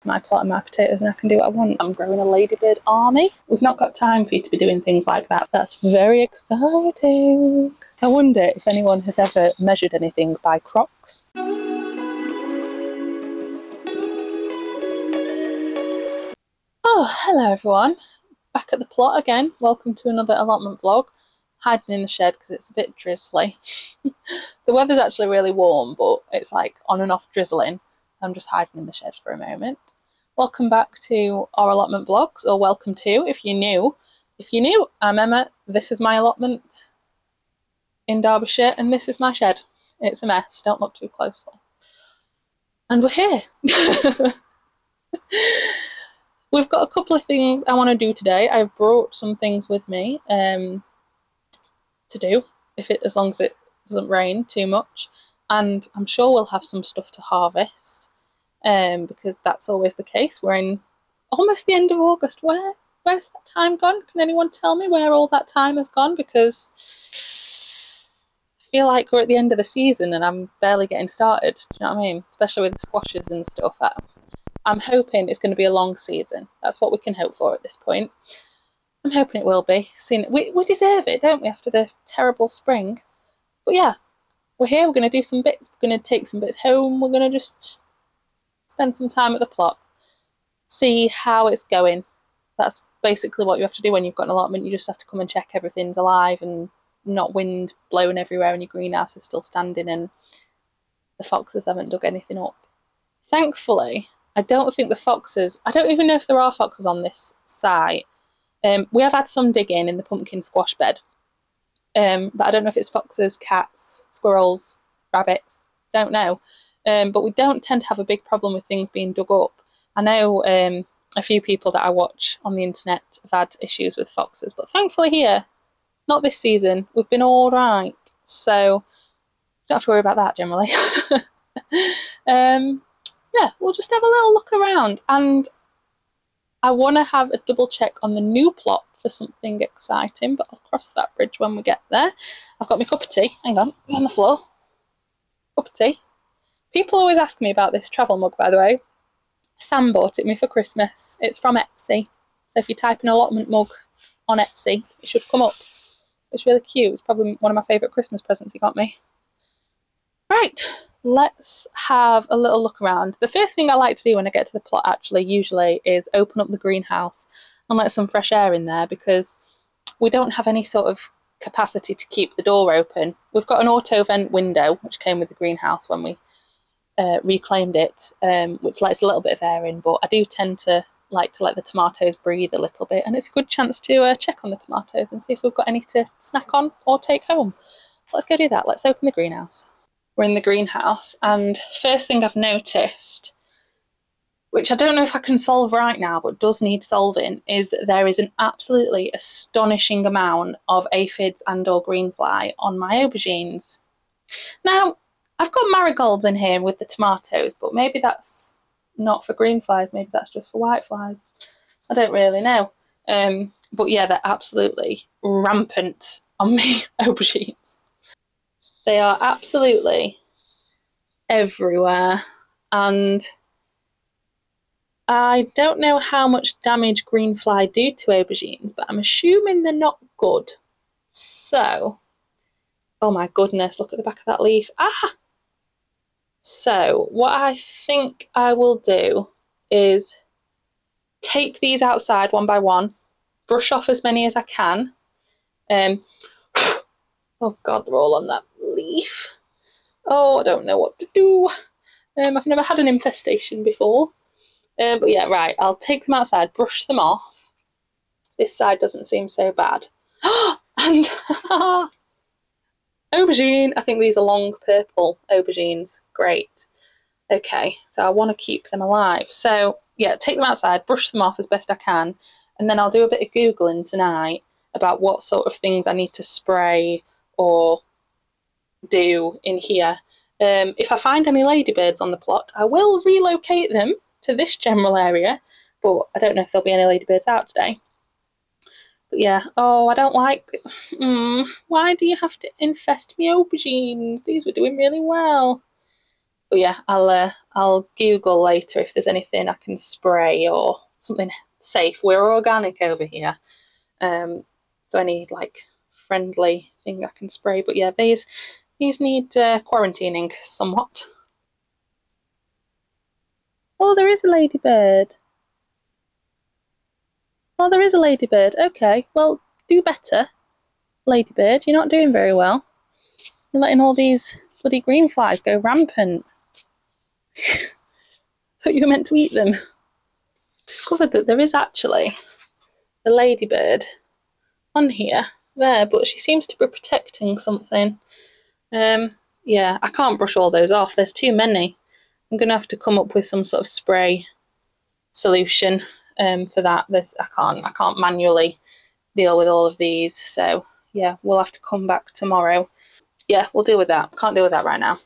my plot and my potatoes and I can do what I want. I'm growing a ladybird army. We've not got time for you to be doing things like that. That's very exciting. I wonder if anyone has ever measured anything by crocs. Oh, hello everyone. Back at the plot again. Welcome to another allotment vlog. Hiding in the shed because it's a bit drizzly. The weather's actually really warm, but it's like on and off drizzling. So I'm just hiding in the shed for a moment. Welcome back to our allotment vlogs, or welcome to if you're new. If you're new, I'm Emma. This is my allotment in Derbyshire, and this is my shed. It's a mess. Don't look too closely. And we're here. We've got a couple of things I want to do today. I've brought some things with me to do, as long as it doesn't rain too much. And I'm sure we'll have some stuff to harvest, because that's always the case. We're in almost the end of August. Where's that time gone? Can anyone tell me where all that time has gone? Because I feel like we're at the end of the season and I'm barely getting started. Do you know what I mean? Especially with the squashes and stuff. I'm hoping it's going to be a long season. That's what we can hope for at this point. I'm hoping it will be. We deserve it, don't we, after the terrible spring? But yeah, we're here. We're going to do some bits. We're going to take some bits home. We're going to just spend some time at the plot, see how it's going. That's basically what you have to do when you've got an allotment. You just have to come and check everything's alive and not wind blowing everywhere and your greenhouse is still standing and the foxes haven't dug anything up. Thankfully, I don't think the foxes, I don't even know if there are foxes on this site. We have had some digging in the pumpkin squash bed, but I don't know if it's foxes, cats, squirrels, rabbits, don't know. But we don't tend to have a big problem with things being dug up. I know a few people that I watch on the internet have had issues with foxes, but thankfully here, not this season, we've been all right. So don't have to worry about that generally. Yeah, we'll just have a little look around, and I want to have a double check on the new plot for something exciting, but I'll cross that bridge when we get there. I've got my cup of tea. Hang on, it's on the floor. Cup of tea. People always ask me about this travel mug, by the way. Sam bought it me for Christmas. It's from Etsy. So if you type an allotment mug on Etsy, it should come up. It's really cute. It's probably one of my favourite Christmas presents he got me. Right, let's have a little look around. The first thing I like to do when I get to the plot, actually, usually, is open up the greenhouse and let some fresh air in there, because we don't have any sort of capacity to keep the door open. We've got an auto vent window, which came with the greenhouse when we reclaimed it, which lets a little bit of air in, but I do tend to like to let the tomatoes breathe a little bit, and it's a good chance to check on the tomatoes and see if we've got any to snack on or take home. So let's go do that. Let's open the greenhouse. We're in the greenhouse, and first thing I've noticed, which I don't know if I can solve right now but does need solving, is there is an absolutely astonishing amount of aphids and or greenfly on my aubergines. Now, I've got marigolds in here with the tomatoes, but maybe that's not for green flies, maybe that's just for white flies. I don't really know. But yeah, they're absolutely rampant on my aubergines. They are absolutely everywhere, and I don't know how much damage greenfly do to aubergines, but I'm assuming they're not good. So, oh my goodness, look at the back of that leaf. Ah! So, what I think I will do is take these outside one by one, brush off as many as I can. Oh God, they're all on that leaf. Oh, I don't know what to do. I've never had an infestation before. But yeah, right, I'll take them outside, brush them off. This side doesn't seem so bad. And aubergine, I think these are long purple aubergines. Great. Okay, so I want to keep them alive. So yeah, take them outside, brush them off as best I can, and then I'll do a bit of Googling tonight about what sort of things I need to spray or do in here. If I find any ladybirds on the plot, I will relocate them to this general area, but I don't know if there'll be any ladybirds out today. But yeah, oh, I don't like why do you have to infest me aubergines? These were doing really well. But yeah, I'll Google later if there's anything I can spray or something safe. We're organic over here, so I need like friendly thing I can spray. But yeah, these need quarantining somewhat. Oh, there is a ladybird. Oh, there is a ladybird. Okay, well, do better, ladybird. You're not doing very well. You're letting all these bloody green flies go rampant. Thought you were meant to eat them. Discovered that there is actually a ladybird on here there, but she seems to be protecting something. Yeah, I can't brush all those off. There's too many. I'm gonna have to come up with some sort of spray solution for that. I can't manually deal with all of these. So yeah, we'll have to come back tomorrow. Yeah, we'll deal with that. Can't deal with that right now.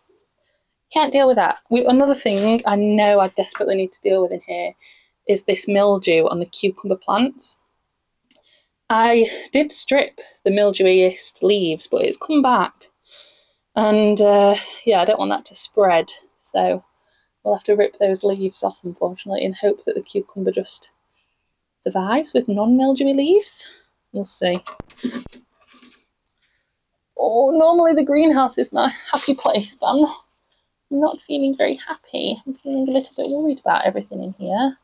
Can't deal with that. Another thing I know I desperately need to deal with in here is this mildew on the cucumber plants. I did strip the mildewiest leaves, but it's come back. And yeah, I don't want that to spread. So we'll have to rip those leaves off, unfortunately, and hope that the cucumber just survives with non-mildewy leaves. We'll see. Oh, normally the greenhouse is my happy place, but I'm not feeling very happy. I'm feeling a little bit worried about everything in here.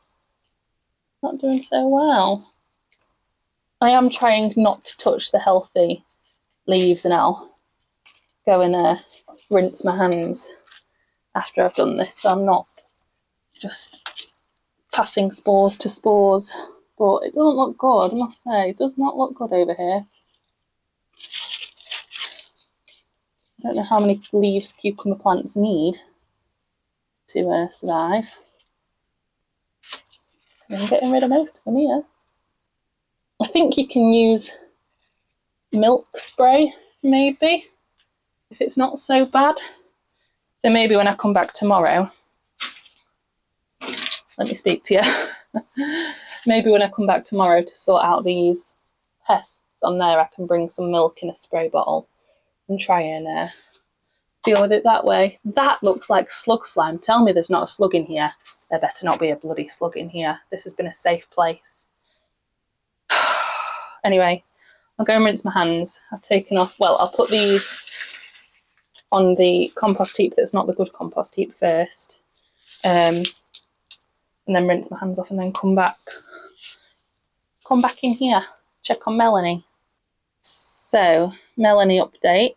Not doing so well. I am trying not to touch the healthy leaves, and I'll go and rinse my hands after I've done this, so I'm not just passing spores to spores. But it doesn't look good, I must say. It does not look good over here. I don't know how many leaves cucumber plants need to survive. I'm getting rid of most of them here. I think you can use milk spray, maybe, if it's not so bad. So maybe when I come back tomorrow, let me speak to you. Maybe when I come back tomorrow to sort out these pests on there, I can bring some milk in a spray bottle and try and deal with it that way. That looks like slug slime. Tell me there's not a slug in here. There better not be a bloody slug in here. This has been a safe place. Anyway, I'll go and rinse my hands. I've taken off, well, I'll put these on the compost heap that's not the good compost heap first. And then rinse my hands off and then come back in here, check on Melanie. So, Melanie update.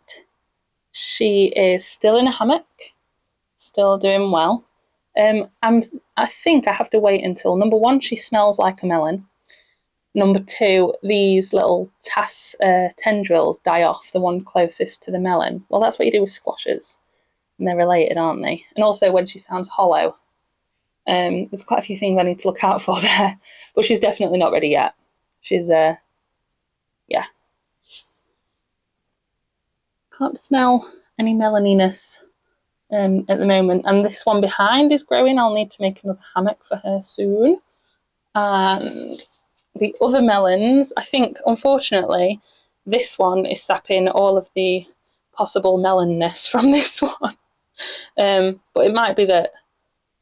She is still in a hammock, still doing well. I think I have to wait until, number one, she smells like a melon. Number two, these little tendrils die off, the one closest to the melon. Well, that's what you do with squashes, and they're related, aren't they? And also when she sounds hollow. There's quite a few things I need to look out for there, but she's definitely not ready yet. She's, yeah. Can't smell any melaniness at the moment. And this one behind is growing. I'll need to make another hammock for her soon. And the other melons, I think, unfortunately, this one is sapping all of the possible melonness from this one. But it might be that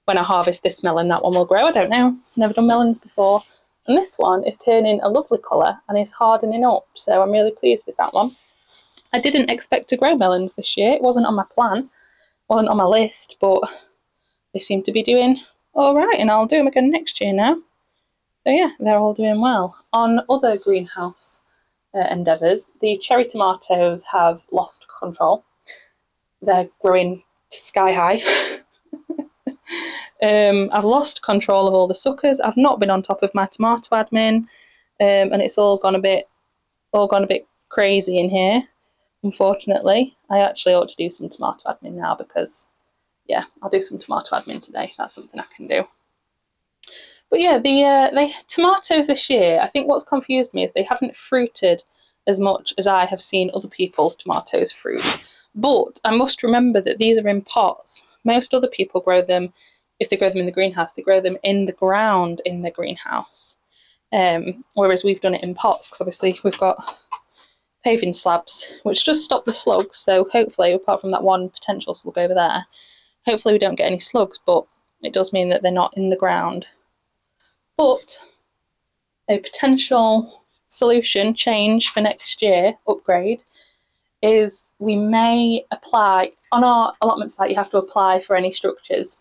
when I harvest this melon, that one will grow. I don't know. Never done melons before. And this one is turning a lovely colour and is hardening up. So I'm really pleased with that one. I didn't expect to grow melons this year. It wasn't on my plan. Wasn't on my list. But they seem to be doing all right. And I'll do them again next year now. So yeah, they're all doing well. On other greenhouse endeavours, the cherry tomatoes have lost control. They're growing sky high. I've lost control of all the suckers. I've not been on top of my tomato admin, and it's all gone a bit crazy in here. Unfortunately, I actually ought to do some tomato admin now because, yeah, I'll do some tomato admin today. That's something I can do. But yeah, the tomatoes this year, I think what's confused me is they haven't fruited as much as I have seen other people's tomatoes fruit. But I must remember that these are in pots. Most other people grow them, if they grow them in the greenhouse, they grow them in the ground in the greenhouse. Whereas we've done it in pots, because obviously we've got paving slabs, which does stop the slugs. So hopefully, apart from that one potential slug over there, Hopefully we don't get any slugs, but it does mean that they're not in the ground. But a potential solution, change for next year, upgrade, is we may apply, on our allotment site you have to apply for any structures.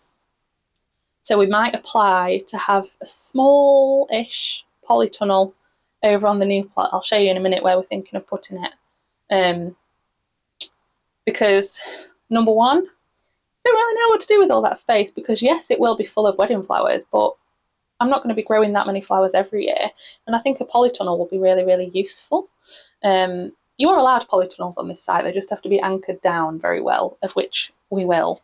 So we might apply to have a small-ish polytunnel over on the new plot. I'll show you in a minute where we're thinking of putting it. Because, number one, I don't really know what to do with all that space, because yes, it will be full of wedding flowers, but I'm not going to be growing that many flowers every year, and I think a polytunnel will be really, really useful. You are allowed polytunnels on this site, they just have to be anchored down very well, of which we will.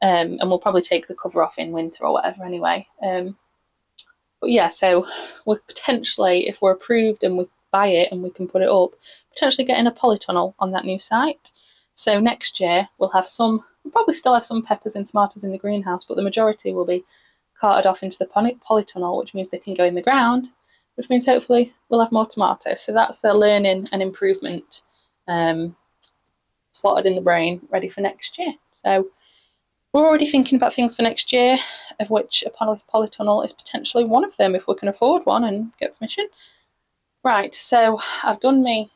And we'll probably take the cover off in winter or whatever anyway. But yeah, so we're potentially, if we're approved and we buy it and we can put it up, potentially getting a polytunnel on that new site. So next year we'll probably still have some peppers and tomatoes in the greenhouse, but the majority will be carted off into the polytunnel, which means they can go in the ground, which means hopefully we'll have more tomatoes. So that's a learning and improvement slotted in the brain, ready for next year. So we're already thinking about things for next year, of which a polytunnel is potentially one of them, if we can afford one and get permission. Right, so I've done my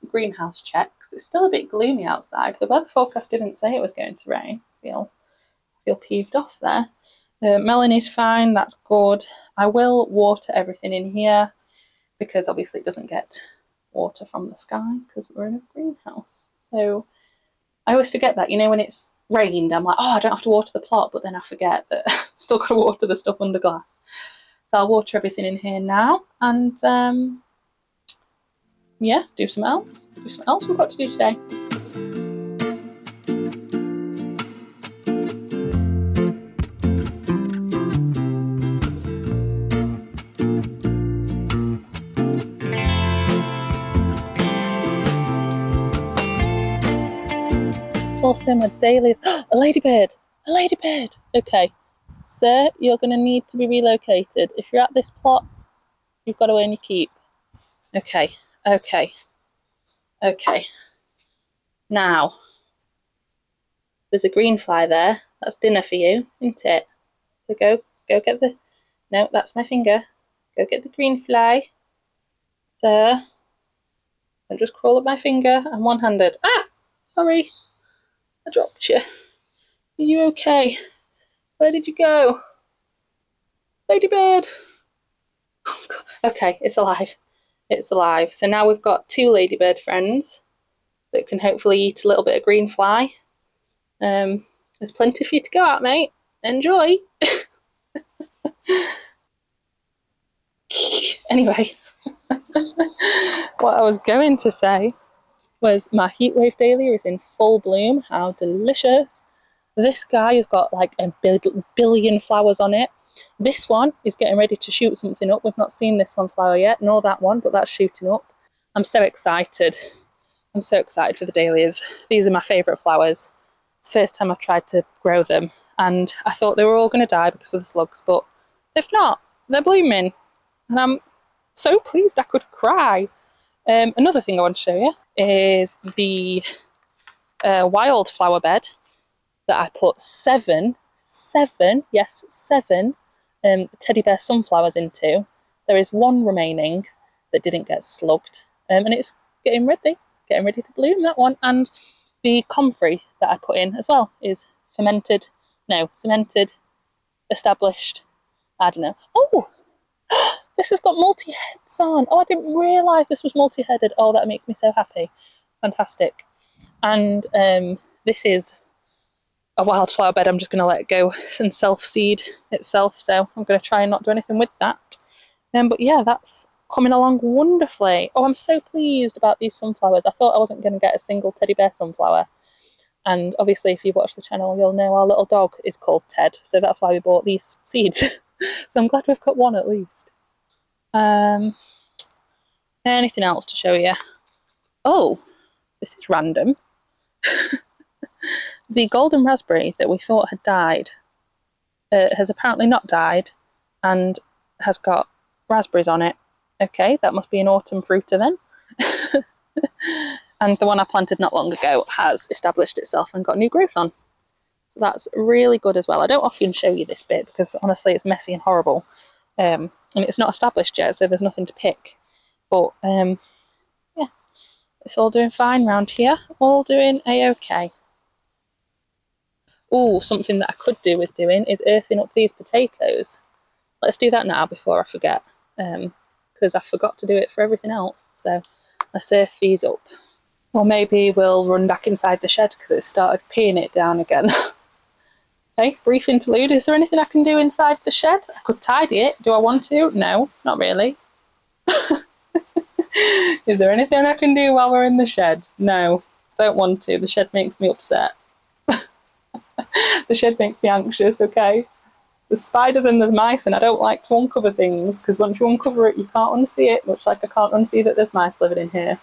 greenhouse checks. It's still a bit gloomy outside. The weather forecast didn't say it was going to rain. I feel peeved off there. Melanie's fine, that's good. I will water everything in here, because obviously it doesn't get water from the sky because we're in a greenhouse. So I always forget that, when it's rained, I'm like, oh, I don't have to water the plot, but then I forget that I've still got to water the stuff under glass. So I'll water everything in here now, and yeah, do something else. Do something else we've got to do today. Also my dailies. A ladybird! A ladybird! Okay, sir, you're going to need to be relocated. If you're at this plot, you've got to earn your keep. Okay, okay, okay. Now, there's a green fly there. That's dinner for you, isn't it? So go get the... No, that's my finger. Go get the green fly. There. And just crawl up my finger. I'm one-handed. Ah! Sorry. I dropped you. Are you okay? Where did you go? Ladybird! Oh, God. Okay, it's alive. It's alive. So now we've got 2 ladybird friends that can hopefully eat a little bit of green fly. There's plenty for you to go at, mate. Enjoy! Anyway, what I was going to say was my heatwave dahlia is in full bloom. How delicious. This guy has got like a billion flowers on it. This one is getting ready to shoot something up. We've not seen this one flower yet, nor that one, but that's shooting up. I'm so excited. I'm so excited for the dahlias. These are my favourite flowers. It's the first time I've tried to grow them, and I thought they were all going to die because of the slugs, but they've not. They're blooming, and I'm so pleased I could cry. Another thing I want to show you is the wildflower bed that I put seven teddy bear sunflowers into. There is one remaining that didn't get slugged, and it's getting ready to bloom, that one. And the comfrey that I put in as well is cemented, established, I don't know. Oh! This has got multi-heads on. Oh, I didn't realise this was multi-headed. Oh, that makes me so happy. Fantastic. And this is a wildflower bed. I'm just going to let it go and self-seed itself. So I'm going to try and not do anything with that. But yeah, that's coming along wonderfully. Oh, I'm so pleased about these sunflowers. I thought I wasn't going to get a single teddy bear sunflower. And obviously, if you watch the channel, you'll know our little dog is called Ted. So that's why we bought these seeds. So I'm glad we've got one at least. Anything else to show you? Oh, this is random. The golden raspberry that we thought had died has apparently not died and has got raspberries on it. Okay, that must be an autumn fruiter then. And the one I planted not long ago has established itself and got new growth on. So that's really good as well. I don't often show you this bit because honestly it's messy and horrible. And it's not established yet, so there's nothing to pick. But yeah, it's all doing fine round here. All doing a-okay. Oh, something that I could do with doing is earthing up these potatoes. Let's do that now before I forget, because I forgot to do it for everything else. So let's earth these up. Or maybe we'll run back inside the shed because it started peeing it down again. Okay, brief interlude. Is there anything I can do inside the shed? I could tidy it. Do I want to? No, not really. Is there anything I can do while we're in the shed? No, don't want to. The shed makes me upset. The shed makes me anxious, okay? There's spiders and there's mice, and I don't like to uncover things because once you uncover it, you can't unsee it, much like I can't unsee that there's mice living in here.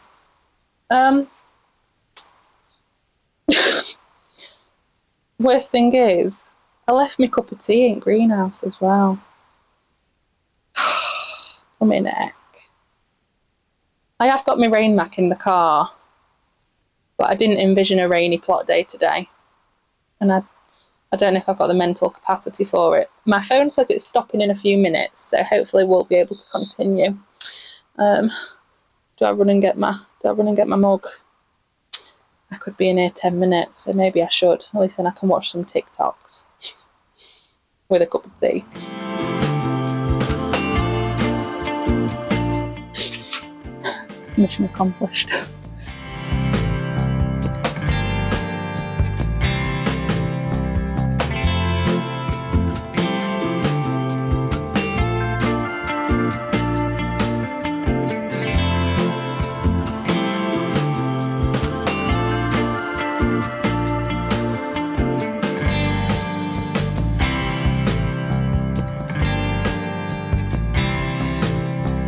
Worst thing is, I left my cup of tea in greenhouse as well. I'm in heck. I have got my rain mac in the car, but I didn't envision a rainy plot day today. And I don't know if I've got the mental capacity for it. My phone says it's stopping in a few minutes, so hopefully we'll be able to continue. Do I run and get my mug? I could be in here 10 minutes, so maybe I should. At least then I can watch some TikToks with a cup of tea. Mission accomplished.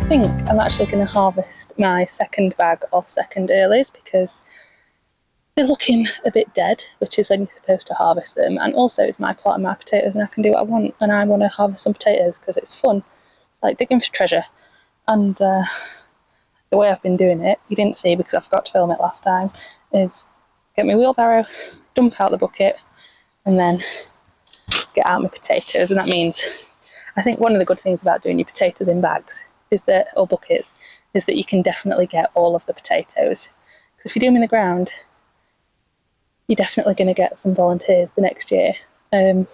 I think I'm actually going to harvest my second bag of second earlies because they're looking a bit dead, which is when you're supposed to harvest them, and also it's my plot and my potatoes and I can do what I want, and I want to harvest some potatoes because it's fun. It's like digging for treasure. And the way I've been doing it, you didn't see because I forgot to film it last time, is get my wheelbarrow, dump out the bucket, and then get out my potatoes. And that means, I think one of the good things about doing your potatoes in bags is that, or buckets, is that you can definitely get all of the potatoes. Because if you do them in the ground, you're definitely going to get some volunteers the next year. So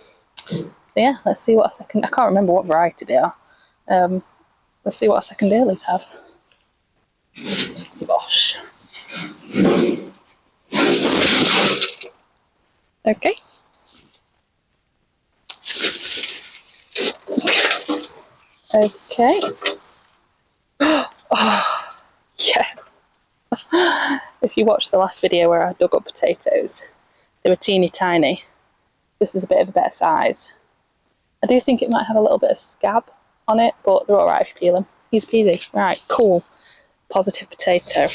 yeah, let's see what a second, I can't remember what variety they are. Let's see what our second earlies have. Gosh. Okay. Okay. Oh, yes. If you watched the last video where I dug up potatoes, they were teeny tiny. This is a bit of a better size. I do think it might have a little bit of scab on it, but they're alright if you peel them. Easy peasy. Right, cool. Positive potato.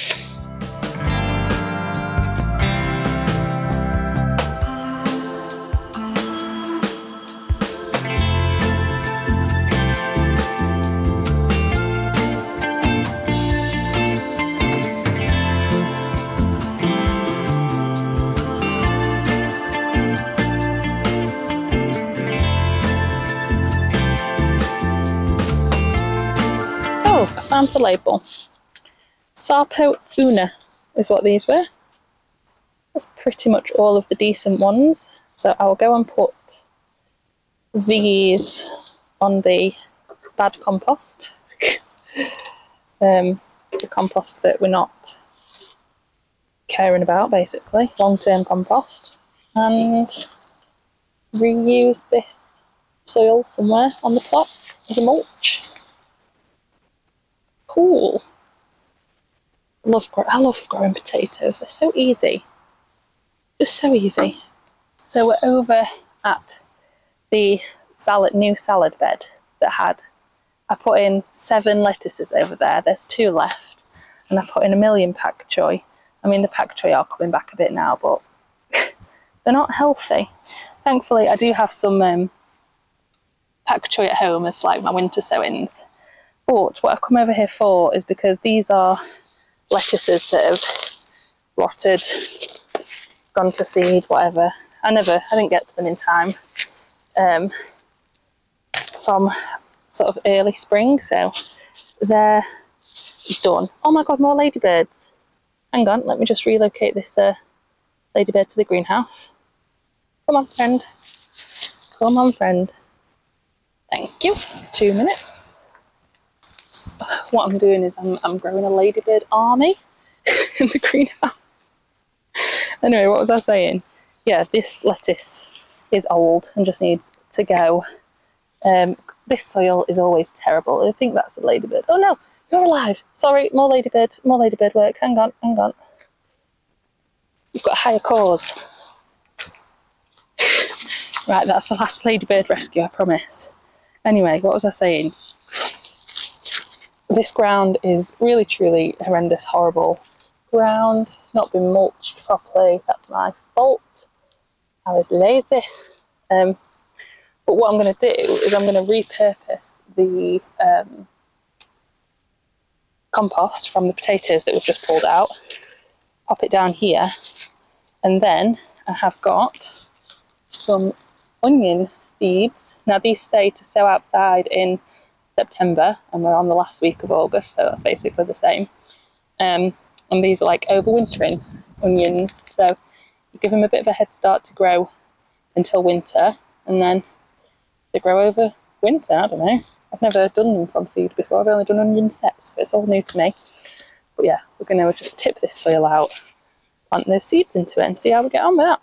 I found the label. Sarpo Una is what these were. That's pretty much all of the decent ones. So I will go and put these on the bad compost. The compost that we're not caring about, basically. Long-term compost. And reuse this soil somewhere on the plot as a mulch. Cool. I love growing potatoes. They're so easy. Just so easy. So we're over at the new salad bed that I put in 7 lettuces over there. There's 2 left. And I put in 1 million pak choi. I mean, the pak choi are coming back a bit now, but they're not healthy. Thankfully, I do have some pak choi at home as like my winter sowings. But what I've come over here for is because these are lettuces that have rotted, gone to seed, whatever. I didn't get to them in time from sort of early spring, so they're done. Oh my god, more ladybirds. Hang on, let me just relocate this ladybird to the greenhouse. Come on, friend. Come on, friend. Thank you. 2 minutes. What I'm doing is I'm growing a ladybird army in the greenhouse. Anyway, what was I saying? Yeah, this lettuce is old and just needs to go. This soil is always terrible. I think that's a ladybird. Oh no, you're alive. Sorry, more ladybird work. Hang on. You've got a higher cause. Right, that's the last ladybird rescue, I promise. Anyway, what was I saying? This ground is really, truly horrendous, horrible ground. It's not been mulched properly. That's my fault. I was lazy. But what I'm going to do is I'm going to repurpose the compost from the potatoes that we've just pulled out, pop it down here, and then I have got some onion seeds. Now these say to sow outside in September, and we're on the last week of August, so that's basically the same. And these are like overwintering onions, so you give them a bit of a head start to grow until winter, and then they grow over winter. I don't know. I've never done them from seed before. I've only done onion sets, but it's all new to me. But yeah, we're going to just tip this soil out, plant those seeds into it, and see how we get on with that.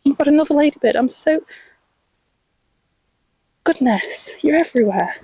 We've got another ladybird. I'm so... Goodness, you're everywhere.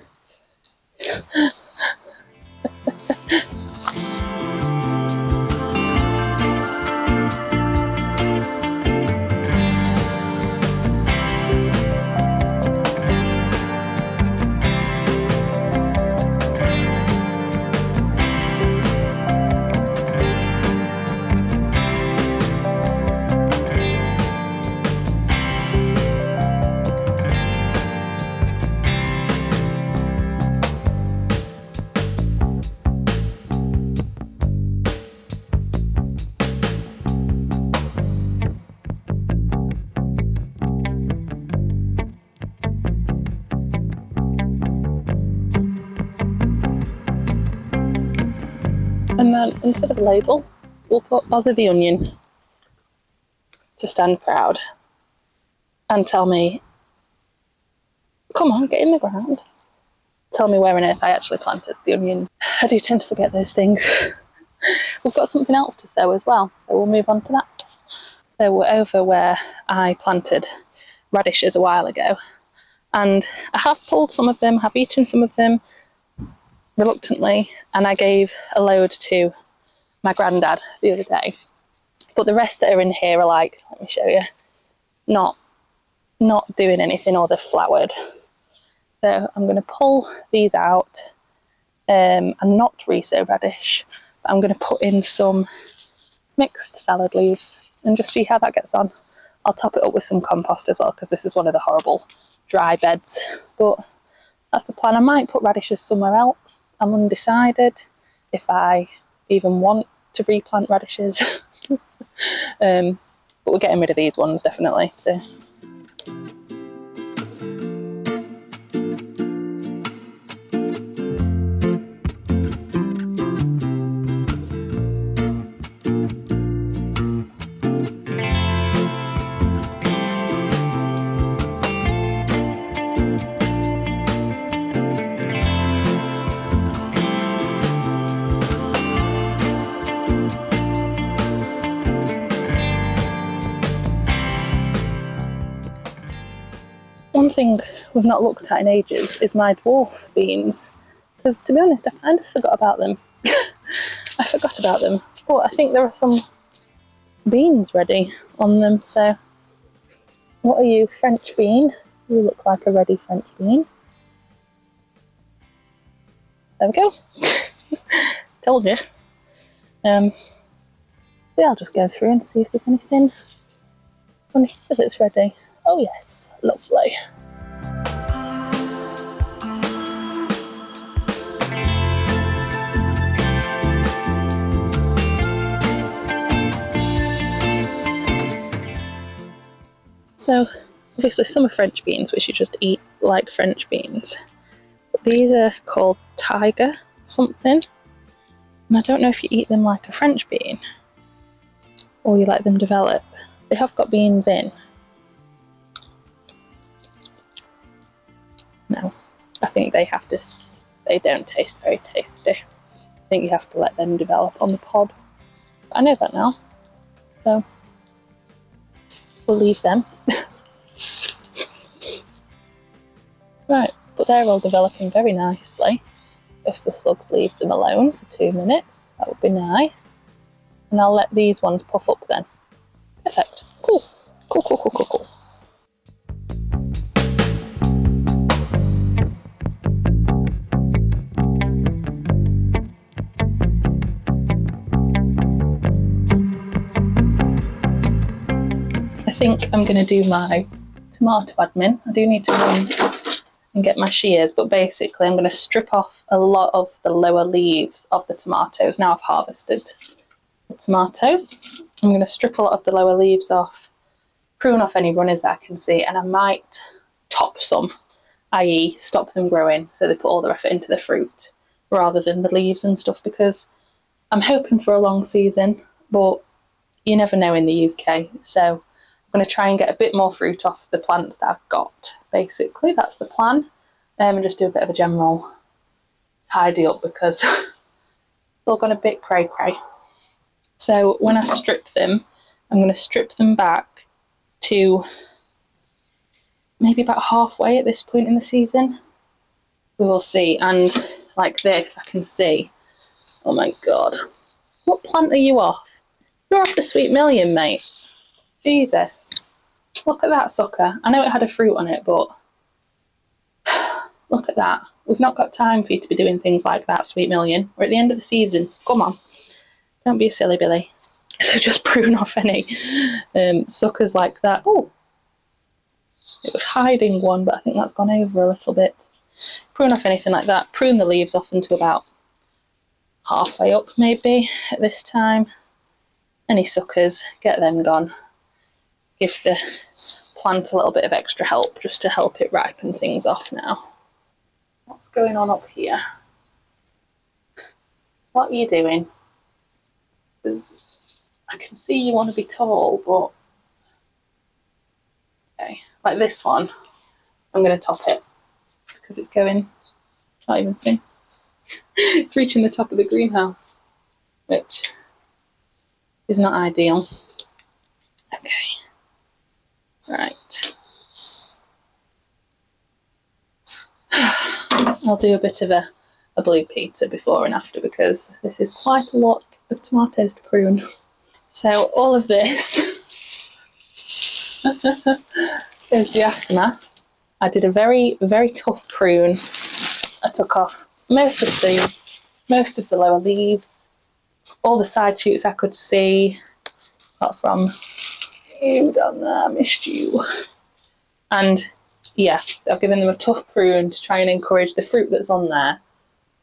And then instead of a label, we'll put Ozzy the Onion to stand proud and tell me, come on, get in the ground. Tell me where on earth I actually planted the onions. I do tend to forget those things. We've got something else to sow as well, so we'll move on to that. So we're over where I planted radishes a while ago, and I have pulled some of them, have eaten some of them reluctantly, and I gave a load to my granddad the other day. But the rest that are in here are like, let me show you, not doing anything, or they're flowered. So I'm going to pull these out and not resow radish, but I'm going to put in some mixed salad leaves and just see how that gets on. I'll top it up with some compost as well, because this is one of the horrible dry beds, but that's the plan. I might put radishes somewhere else. I'm undecided if I even want to replant radishes. But we're getting rid of these ones definitely. So. One thing we've not looked at in ages is my dwarf beans, because to be honest I kind of forgot about them. I forgot about them, but I think there are some beans ready on them. So what are you, French bean? You look like a ready French bean. There we go. Told you. Yeah, I'll just go through and see if there's anything if it's ready. Oh yes, lovely. So obviously some are French beans, which you just eat like French beans. But these are called tiger something. And I don't know if you eat them like a French bean or you let them develop. They have got beans in. No, I think they don't taste very tasty. I think you have to let them develop on the pod. But I know that now, so we'll leave them. Right, but they're all developing very nicely. If the slugs leave them alone for 2 minutes, that would be nice. And I'll let these ones puff up then. Perfect. Cool. Cool, cool, cool, cool, cool. I think I'm going to do my tomato admin. I do need to run and get my shears, but basically I'm going to strip off a lot of the lower leaves of the tomatoes. Now I've harvested the tomatoes, I'm going to strip a lot of the lower leaves off, prune off any runners that I can see, and I might top some, i.e. stop them growing so they put all their effort into the fruit rather than the leaves and stuff, because I'm hoping for a long season, but you never know in the UK, so I'm going to try and get a bit more fruit off the plants that I've got. Basically, that's the plan, and just do a bit of a general tidy up because it's all gone a bit cray cray. So when I strip them, I'm going to strip them back to maybe about halfway at this point in the season. We will see. And like this, I can see. Oh my god, what plant are you off? You're off the Sweet Million, mate. Jesus. Look at that sucker. I know it had a fruit on it, but look at that. We've not got time for you to be doing things like that, Sweet Million. We're at the end of the season. Come on. Don't be a silly Billy. So just prune off any suckers like that. Oh, it was hiding one, but I think that's gone over a little bit. Prune off anything like that. Prune the leaves off into about halfway up maybe at this time. Any suckers, get them gone. Give the plant a little bit of extra help just to help it ripen things off now. What's going on up here? What are you doing? Because I can see you want to be tall, but okay, like this one, I'm going to top it because it's going, can't even see, it's reaching the top of the greenhouse, which is not ideal. Okay, right. I'll do a bit of a blue pizza before and after because this is quite a lot of tomatoes to prune. So all of this is the aftermath. I did a very, very tough prune. I took off most of the lower leaves, all the side shoots I could see, apart from you down there, I missed you. And yeah, I've given them a tough prune to try and encourage the fruit that's on there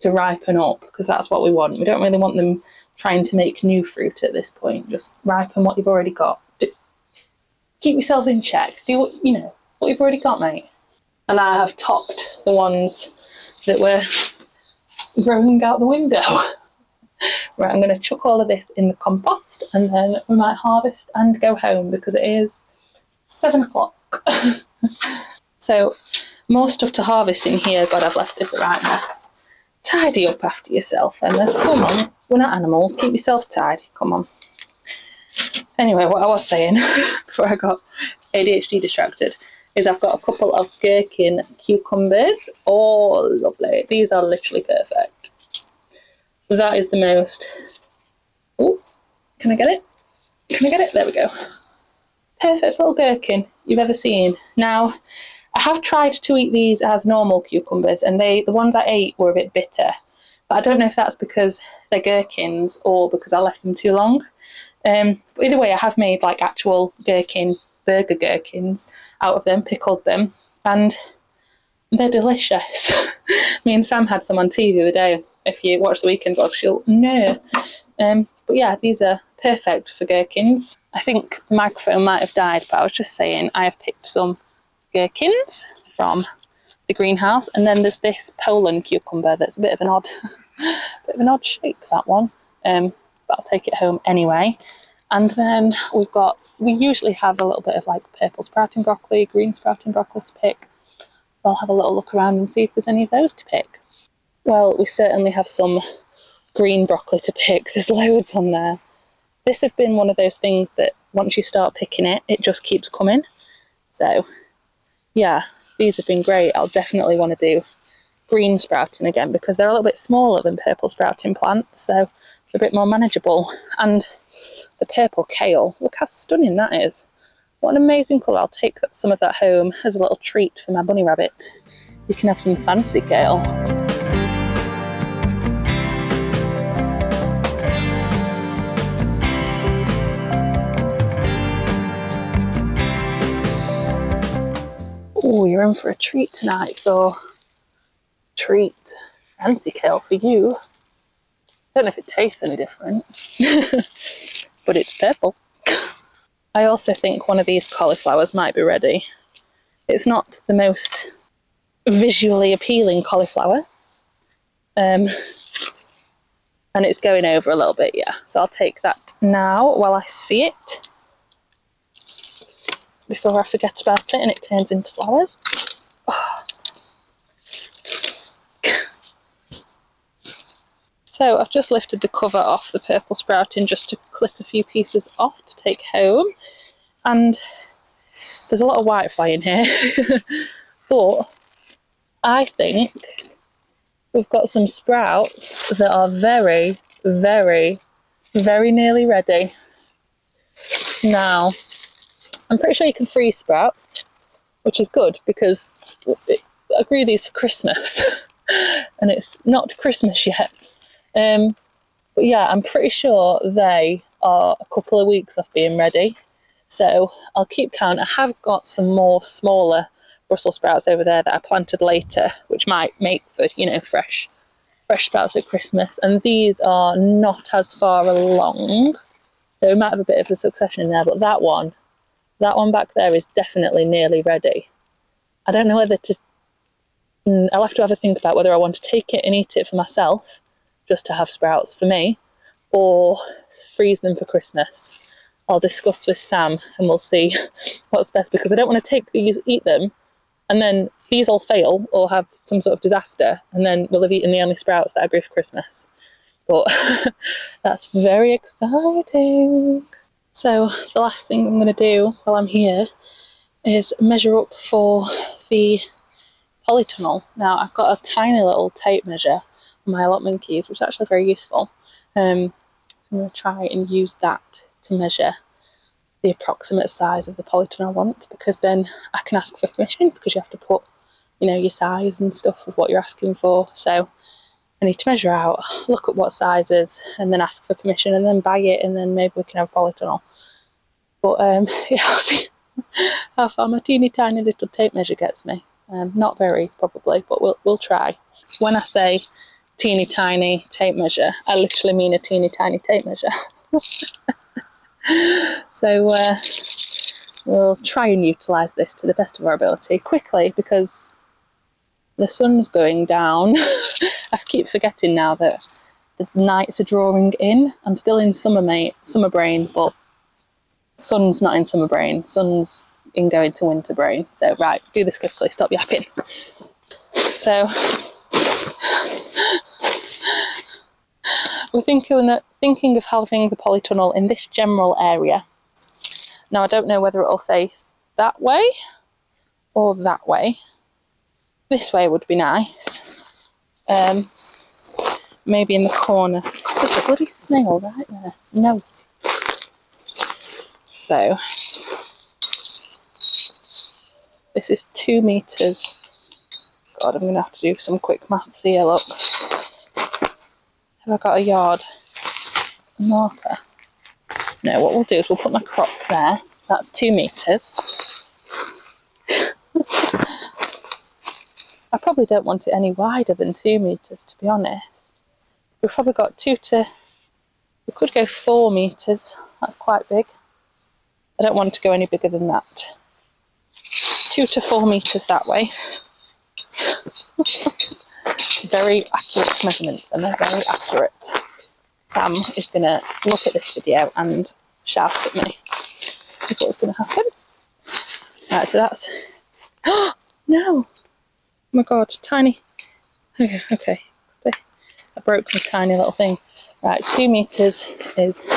to ripen up, because that's what we want. We don't really want them trying to make new fruit at this point. Just ripen what you've already got. Keep yourselves in check. Do what you know, what you've already got, mate. And I have topped the ones that were growing out the window. Right, I'm going to chuck all of this in the compost and then we might harvest and go home because it is 7 o'clock. So more stuff to harvest in here. God, I've left this a right mess. Tidy up after yourself, Emma. Come on, we're not animals. Keep yourself tidy. Come on. Anyway, what I was saying before I got ADHD distracted is I've got a couple of gherkin cucumbers. Oh, lovely. These are literally perfect. That is the most... Oh, can I get it? Can I get it? There we go. Perfect little gherkin you've ever seen. Now, I have tried to eat these as normal cucumbers, and the ones I ate were a bit bitter. But I don't know if that's because they're gherkins or because I left them too long. But either way, I have made like actual burger gherkins out of them, pickled them, and they're delicious. Me and Sam had some on tea the other day. If you watch the Weekend Vlog, she'll know. But yeah, these are perfect for gherkins. I think the microphone might have died, but I was just saying I have picked some gherkins from the greenhouse, and then there's this Poland cucumber that's a bit of an odd, shape, that one. But I'll take it home anyway. And then we usually have a little bit of like purple sprouting broccoli, green sprouting broccoli to pick. So I'll have a little look around and see if there's any of those to pick. Well, we certainly have some green broccoli to pick. There's loads on there. This has been one of those things that once you start picking it, it just keeps coming. So yeah, these have been great. I'll definitely want to do green sprouting again because they're a little bit smaller than purple sprouting plants, so they're a bit more manageable. And the purple kale, look how stunning that is. What an amazing colour. I'll take some of that home as a little treat for my bunny rabbit. You can have some fancy kale. Oh, you're in for a treat tonight, though. Treat. Fancy kale for you. Don't know if it tastes any different, but it's purple. I also think one of these cauliflowers might be ready. It's not the most visually appealing cauliflower, and it's going over a little bit, yeah. So I'll take that now while I see it, before I forget about it and it turns into flowers. Oh. So I've just lifted the cover off the purple sprouting just to clip a few pieces off to take home, and there's a lot of whitefly in here but I think we've got some sprouts that are very, very, very nearly ready. Now, I'm pretty sure you can freeze sprouts, which is good because I grew these for Christmas and it's not Christmas yet. But yeah, I'm pretty sure they are a couple of weeks off being ready. So I'll keep count. I have got some more smaller Brussels sprouts over there that I planted later, which might make for, you know, fresh sprouts at Christmas. And these are not as far along, so we might have a bit of a succession in there. But that one back there is definitely nearly ready. I don't know whether to. I'll have to think about whether I want to take it and eat it for myself, just to have sprouts for me, or freeze them for Christmas. I'll discuss with Sam and we'll see what's best, because I don't want to take these, eat them, and then these all fail or have some sort of disaster, and then we'll have eaten the only sprouts that I grew for Christmas. But that's very exciting. So the last thing I'm going to do while I'm here is measure up for the polytunnel. Now I've got a tiny little tape measure on my allotment keys, which is actually very useful. So I'm going to try and use that to measure the approximate size of the polytunnel I want, because then I can ask for permission, because you have to put, you know, your size and stuff of what you're asking for. So I need to measure out, look at what sizes, and then ask for permission, and then buy it, and then maybe we can have a polytunnel. But yeah, I'll see how far my teeny tiny little tape measure gets me. Not very, probably, but we'll try. When I say teeny tiny tape measure, I literally mean a teeny tiny tape measure. So we'll try and utilise this to the best of our ability quickly, because the sun's going down. I keep forgetting now that the nights are drawing in. I'm still in summer brain, but sun's not in summer brain. Sun's in going to winter brain. So right, do this quickly, stop yapping. So we're thinking of having the polytunnel in this general area. Now I don't know whether it'll face that way or that way. This way would be nice. Maybe in the corner. God, there's a bloody snail right there. No. So this is 2 meters. God, I'm going to have to do some quick maths here, look. Have I got a yard marker? No, what we'll do is we'll put my crock there. That's 2 meters. I probably don't want it any wider than 2 meters, to be honest. We've probably got 2 to We could go 4 metres, that's quite big. I don't want to go any bigger than that. 2 to 4 metres that way. Very accurate measurements, and they're very accurate. Sam is going to look at this video and shout at me. That's what's going to happen. Right, so that's... Oh, no! Oh my god, tiny. Okay. Stay. I broke the tiny little thing. Right, 2 metres is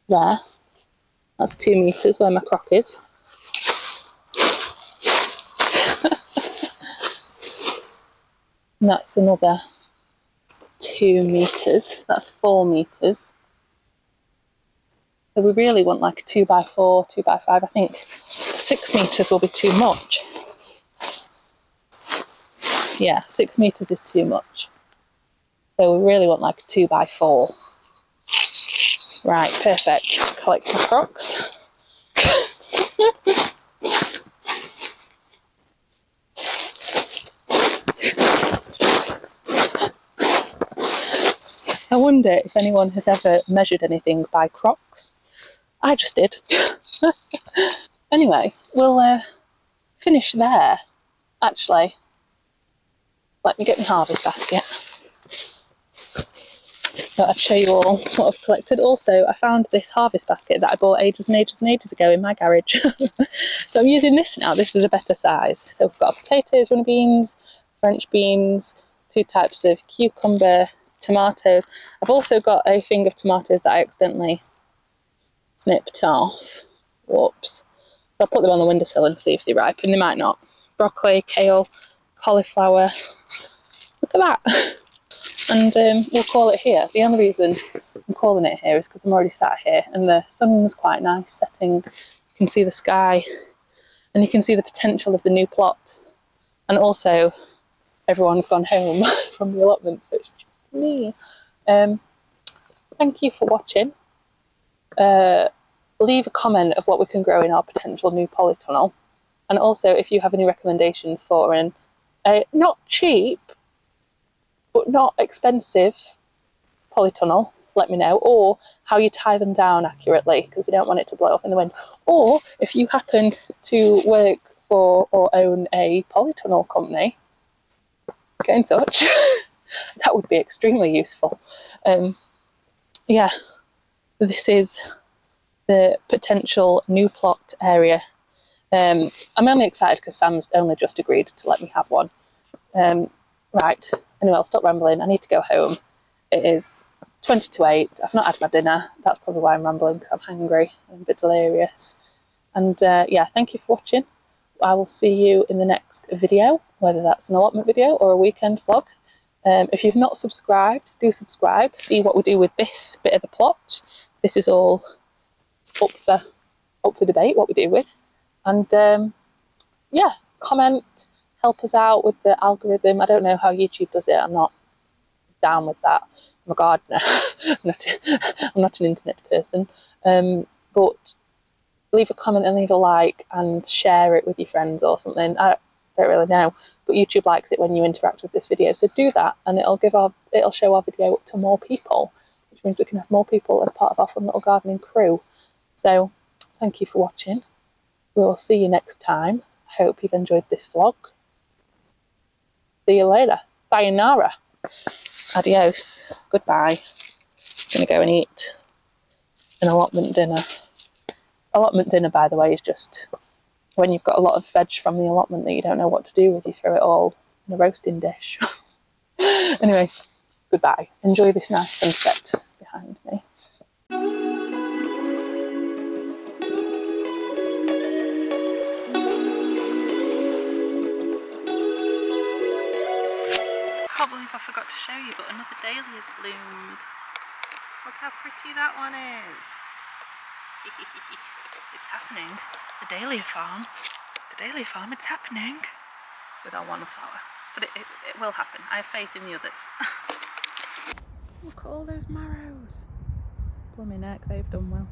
there. That's 2 metres where my crock is. And that's another 2 metres. That's 4 metres. So we really want like a 2x4, 2x5. I think 6 metres will be too much. Yeah, 6 metres is too much. So we really want like a 2x4. Right, perfect. Let's collect my crocks. I wonder if anyone has ever measured anything by crocks. I just did. Anyway, we'll finish there, actually. Let me get my harvest basket. Thought I'd show you all what I've collected. Also, I found this harvest basket that I bought ages and ages and ages ago in my garage. So I'm using this now. This is a better size. So we've got potatoes, runny beans, French beans, 2 types of cucumber, tomatoes. I've also got a thing of tomatoes that I accidentally snipped off. Whoops. So I'll put them on the windowsill and see if they ripen. They might not. Broccoli, kale, cauliflower. Look at that. And we'll call it here. The only reason I'm calling it here is because I'm already sat here and the sun's quite nice setting. You can see the sky and you can see the potential of the new plot. And also everyone's gone home from the allotment, so it's just me. Thank you for watching. Leave a comment of what we can grow in our potential new polytunnel. And also if you have any recommendations for an not cheap but not expensive polytunnel, let me know, or how you tie them down accurately, because we don't want it to blow off in the wind. Or if you happen to work for or own a polytunnel company, get in touch. That would be extremely useful. Yeah, this is the potential new plot area. I'm only excited because Sam's only just agreed to let me have one. Right, anyway, I'll stop rambling. I need to go home. It is 20 to 8. I've not had my dinner. That's probably why I'm rambling, because I'm hungry and a bit delirious. And yeah, thank you for watching. I will see you in the next video, whether that's an allotment video or a weekend vlog. If you've not subscribed, do subscribe. See what we do with this bit of the plot. This is all up for debate, what we do with. And yeah, comment. Help us out with the algorithm. I don't know how YouTube does it. I'm not down with that. I'm a gardener. I'm not an internet person. But leave a comment and leave a like and share it with your friends or something. I don't really know. But YouTube likes it when you interact with this video. So do that and it'll show our video up to more people, which means we can have more people as part of our fun little gardening crew. So thank you for watching. We will see you next time. I hope you've enjoyed this vlog. See you later. Sayonara. Adios. Goodbye. I'm gonna go and eat an allotment dinner. Allotment dinner, by the way, is just when you've got a lot of veg from the allotment that you don't know what to do with. You throw it all in a roasting dish. Anyway, goodbye. Enjoy this nice sunset behind me. I can't believe I forgot to show you, but another dahlia's bloomed. Look how pretty that one is. It's happening. The dahlia farm, it's happening. With our one flower. But it will happen. I have faith in the others. Look at all those marrows. Blooming heck, they've done well.